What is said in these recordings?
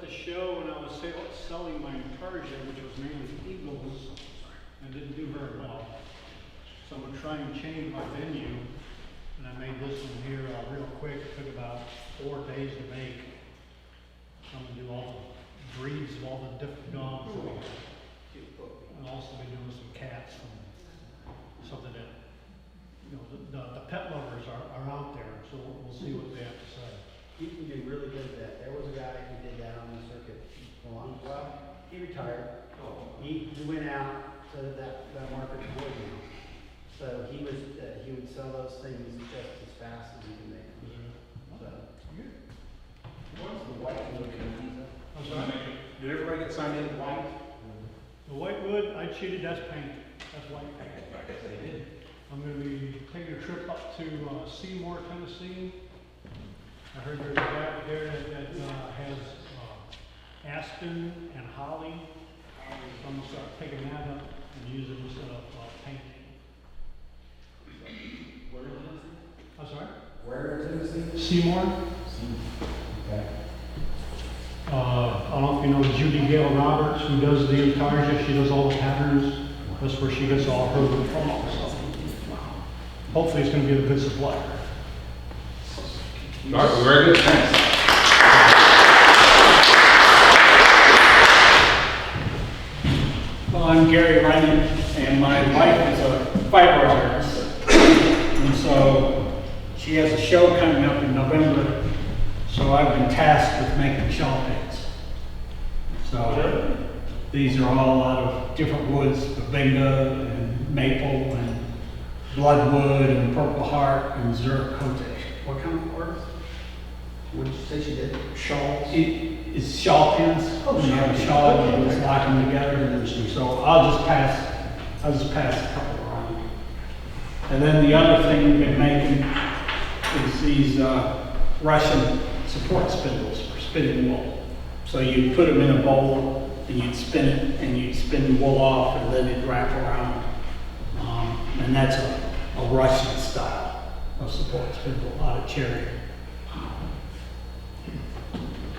the show and I was selling my Intarsia, which was mainly Eagles, and didn't do very well. So I'm gonna try and change my venue, and I made this one here real quick. It took about 4 days to make. I'm gonna do all the breeds of all the different dogs. I'll also be doing some cats and something that, you know, the pet lovers are out there, so we'll see what they have to say. You can do really good at that. There was a guy who did that on the circuit for a long while. He retired. He went out so that market board now. So he would sell those things just as fast as he can make them. So. What's the white wood? I'm sorry? Did everybody get signed in white? The white wood, I cheated, that's paint. That's white paint. I guess they did. I'm gonna be taking a trip up to Seymour, Tennessee. I heard there's a guy there that has aspen and holly. So I'm gonna start picking that up and use it instead of painting. Where in Tennessee? I'm sorry? Where in Tennessee? Seymour. Okay. I don't know if you know Judy Gale Roberts, who does the Intarsia. She does all the patterns. That's where she gets all her wood from. So hopefully it's going to be a good supplier. All right, very good, thanks. Well, I'm Gary Ryman, and my wife is a fiber artist. And so she has a show coming up in November, so I've been tasked with making shawl pins. So these are all out of different woods, Bavinga and maple and bloodwood and purple heart and zercote. What kind of work? What did you say she did? Shawls. It's shawl pins. Oh, You have a shawl shawl pins. and you just lock them together. And then she- So I'll just pass a couple around. And then the other thing we've been making is these Russian support spindles for spinning wool. So you put them in a bowl and you'd spin it and you'd spin the wool off and then it'd wrap around. And that's a Russian style of support spindle out of cherry.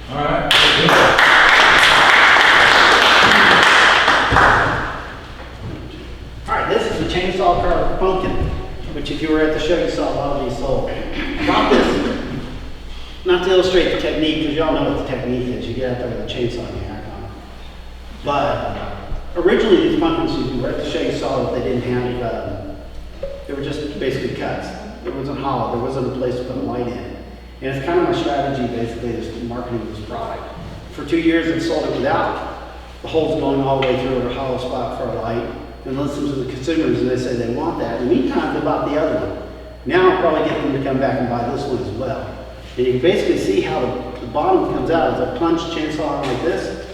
All right. All right, this is a chainsaw carved pumpkin, which if you were at the show, you saw a lot of these sold. Brought this, not to illustrate the technique, because y'all know what the technique is. You get out there with a chainsaw and you hack on it. But originally these pumpkins, you were at the show, you saw that they didn't have, they were just basically cuts. It wasn't hollow, there wasn't a place to put a light in. And it's kind of my strategy basically is marketing this product. For 2 years I've sold it without the holes going all the way through or a hollow spot for a light. And listen to the consumers and they say they want that. In the meantime, they bought the other one. Now I'll probably get them to come back and buy this one as well. And you can basically see how the bottom comes out as I plunge chainsaw like this,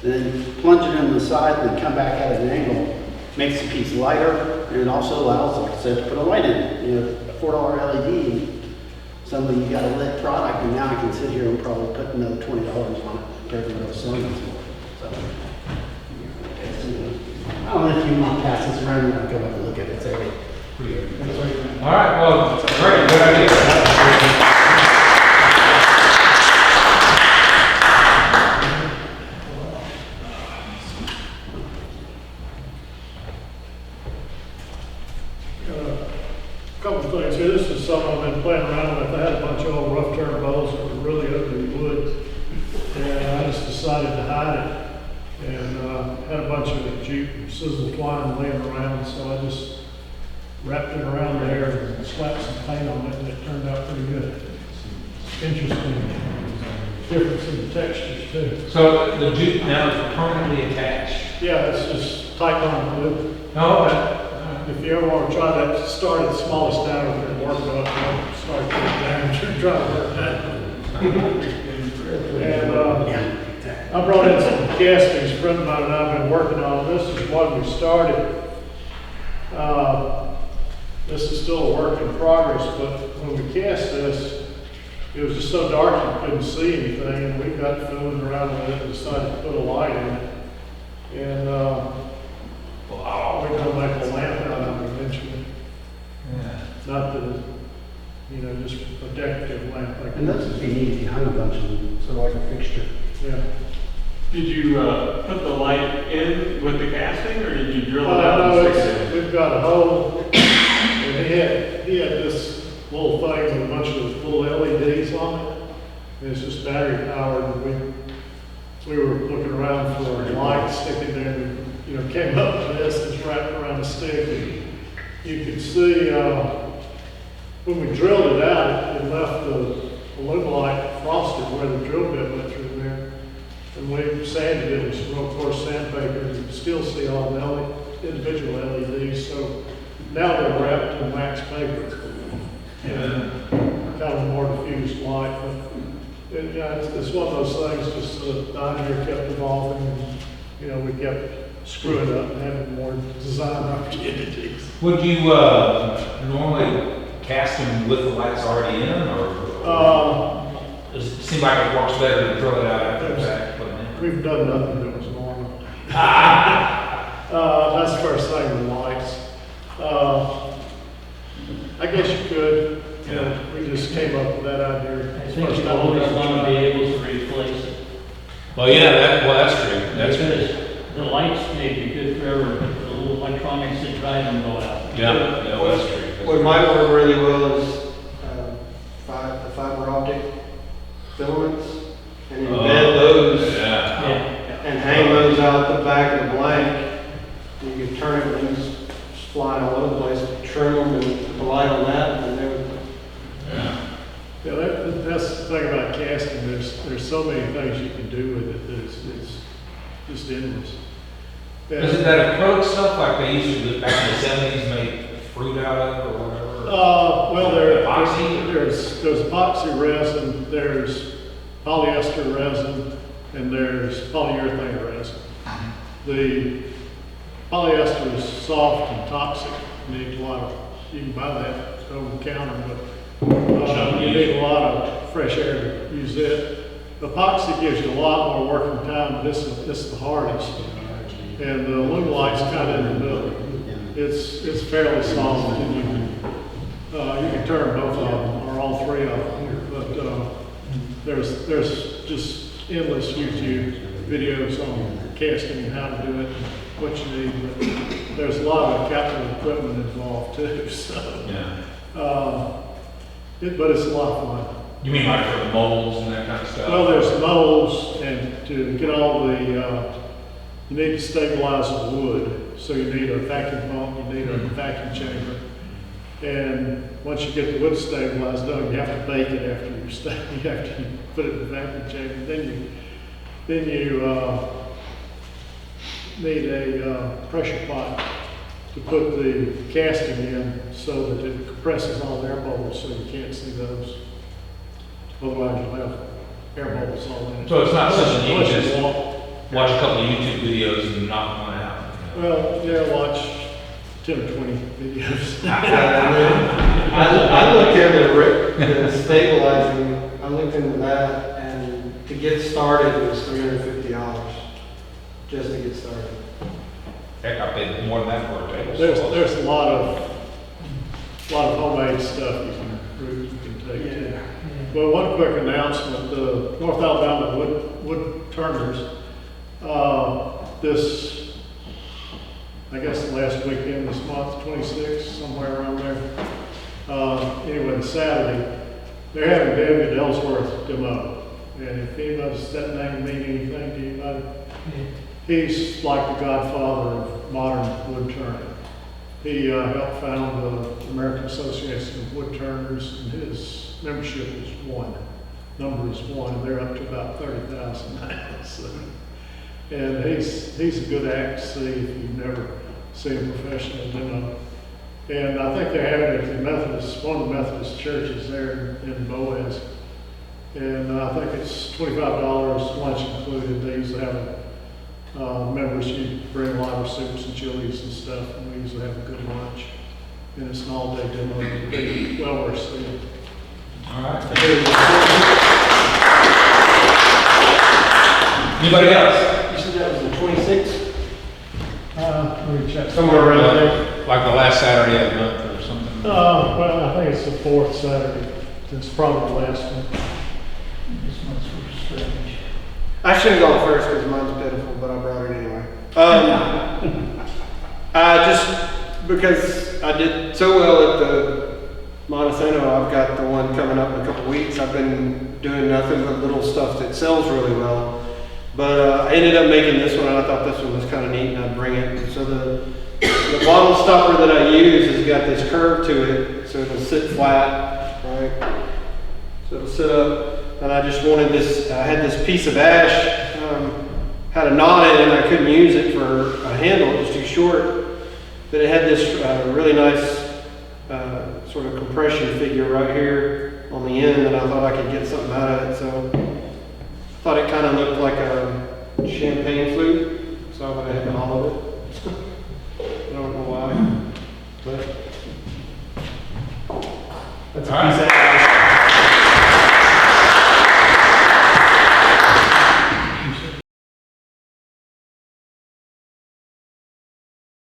and then plunge it into the side and then come back at an angle. Makes the piece lighter and it also allows, like I said, to put a light in it. You know, a $4 LED, and suddenly you got a lit product and now I can sit here and probably put another $20 on it compared to what I was selling it for. So. I don't know if you want to pass this around and go back and look at it. It's every. All right, well, great, good idea. Couple of things here. This is something I've been playing around with. I had a bunch of old rough turn bows that were really ugly wood, and I just decided to hide it. And had a bunch of Jeep sizzle twine laying around, so I just wrapped it around there and slapped some paint on it, and it turned out pretty good. Interesting difference in the textures too. So the Jeep now is permanently attached. Yeah, it's just Titanium glue. Oh, okay. If you ever want to try that, start at the smallest down and work it up, and start getting damage and try to work that. And I brought in some castings, a friend of mine and I have been working on. This is what we started. This is still a work in progress, but when we cast this, it was just so dark you couldn't see anything, and we got fooling around with it and decided to put a light in it. And we're going to make a lamp out of it eventually. Yeah. Not that you know, just a decorative lamp like And those would be neat if you hung a bunch of them, sort of like a fixture. Yeah. Did you put the light in with the casting, or did you drill it No, out and stick it in? we've got a hole, and he had this little thing with a bunch of little LEDs on it. And it's just battery powered, and we were looking around for a light sticking there, and, you know, came up with this, it's wrapped around the stick. And you could see, when we drilled it out, it left the light frosted where the drill bit went through there. And we sanded it with some real coarse sandpaper, you can still see all the individual LEDs, so now they're wrapped in wax paper. And kind of more diffused light, but yeah, it's one of those things, just the idea kept evolving, and, you know, we kept screwing up and having more design opportunities. Would you, normally cast them with the lights already in, or does it seem like it works better to drill it out after the fact? Put it in? We've done nothing that was normal. That's the first thing with lights. I guess you could, you know, we just came up with that idea. I think you're always gonna be able to replace it. Well, yeah, that's true, that's true. Because the lights may be good forever, but the little electronics that drive them go out. Yeah, well, that's true. What might work really well is the fiber optic filaments, and embed those Yeah. Yeah. and hang those out the back of the blank. You can turn it and just fly all over the place, trim them and put the light on that, and they would. Yeah. Yeah, that's the thing about casting, there's so many things you can do with it, that it's just endless. Is it that acrylic stuff like they used to do back in the '70s, make fruit out of or whatever? Well, Epoxy? there's epoxy resin, there's polyester resin, and there's polyurethane resin. The polyester is soft and toxic, needs a lot of, you can buy that over the counter, but you need a lot of fresh air to use it. Epoxy gives you a lot more working time, but this is the hardest. And the Lumelite's kind of in the middle. It's fairly soft, and you can turn both of them, or all three of them. But there's just endless YouTube videos on casting and how to do it, and what you need. But there's a lot of capital equipment involved too, so. Yeah. But it's a lot of fun. You mean like for the molds and that kind of stuff? Well, there's molds, and to get all the, you need to stabilize the wood. So you need a vacuum pump, you need a vacuum chamber. And once you get the wood stabilized, though, you have to bake it after you put it in the vacuum chamber. Then you need a pressure pot to put the casting in so that it compresses all the air bubbles so you can't see those. Otherwise you'll have air bubbles all in it. So it's not something you Unless can just walk. watch a couple of YouTube videos and knock one out? Well, yeah, watch 10 or 20 videos. I looked into the stabilizing, I looked into that, and to get started, it was $350, just to get started. Heck, I paid more than that for a table. There's a lot of homemade stuff you can take too. Well, one quick announcement, the North Alabama Wood Turners, this, I guess the last weekend this month, 26, somewhere around there. Anyway, Saturday, they're having David Ellsworth demo. And if anybody's that name mean anything to anybody, he's like the godfather of modern wood turning. He helped found the American Association of Wood Turners, and his membership is number is one, and they're up to about 30,000 now. So, and he's a good act to see if you've never seen a professional demo. And I think they're having it at the Methodist, one of the Methodist churches there in Boaz. And I think it's $25, lunch included. They usually have members, you bring liver soups and chilies and stuff, and we usually have a good lunch. And it's an all-day demo, pretty well worth seeing. All right. Anybody else? You said that was the 26th? Let me check. Somewhere around there. Like the last Saturday of the month or something. Well, I think it's the fourth Saturday. It's probably the last one. This one's for strange. I should have gone first because mine's pitiful, but I brought it anyway. Just because I did so well at the Montesano, I've got the one coming up in a couple weeks. I've been doing nothing but little stuff that sells really well. But I ended up making this one, and I thought this one was kind of neat, and I'd bring it. So the bottle stopper that I use has got this curve to it, so it'll sit flat, right? So it'll sit up. And I just wanted this, I had this piece of ash, had a knot in it, and I couldn't use it for a handle, it was too short. But it had this really nice sort of compression figure right here on the end, and I thought I could get something out of it. So I thought it kind of looked like a champagne flute, so I went ahead and all of it. I don't know why, but that's a piece of